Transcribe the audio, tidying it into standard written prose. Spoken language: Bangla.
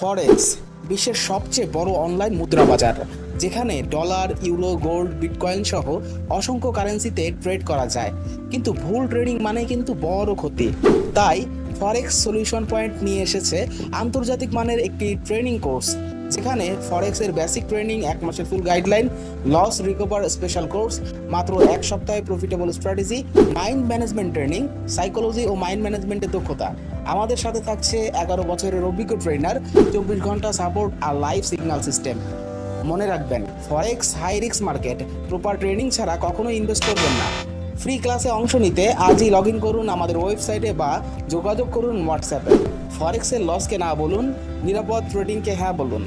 ফরেক্স বিশ্বের সবচেয়ে বড় অনলাইন মুদ্রা বাজার, যেখানে ডলার, ইউরো, গোল্ড, বিটকয়েন সহ অসংখ্য কারেন্সিতে ট্রেড করা যায়। কিন্তু ভুল ট্রেডিং মানে কিন্তু বড় ক্ষতি। তাই ফরেক্স সলিউশন পয়েন্ট নিয়ে এসেছে আন্তর্জাতিক মানের একটি ট্রেনিং কোর্স, যেখানে ফরেক্সের বেসিক ট্রেনিং, 1 মাসের full guideline, loss recover special course, মাত্র 1 সপ্তাহে profitable strategy, mind management training, psychology ও মাইন্ড ম্যানেজমেন্টের দক্ষতা। আমাদের সাথে থাকছে 11 বছরের অভিজ্ঞ ট্রেনার, 24 ঘন্টা সাপোর্ট আর লাইভ সিগন্যাল সিস্টেম। মনে রাখবেন, forex high risk market, proper training ছাড়া কখনোই ইনভেস্ট করবেন না। ফ্রি ক্লাসে অংশ নিতে আজই লগ ইন করুন আমাদের ওয়েবসাইটে বা যোগাযোগ করুন হোয়াটসঅ্যাপে। ফরেক্সের লসকে না বলুন, নিরাপদ ট্রেডিংকে হ্যাঁ বলুন।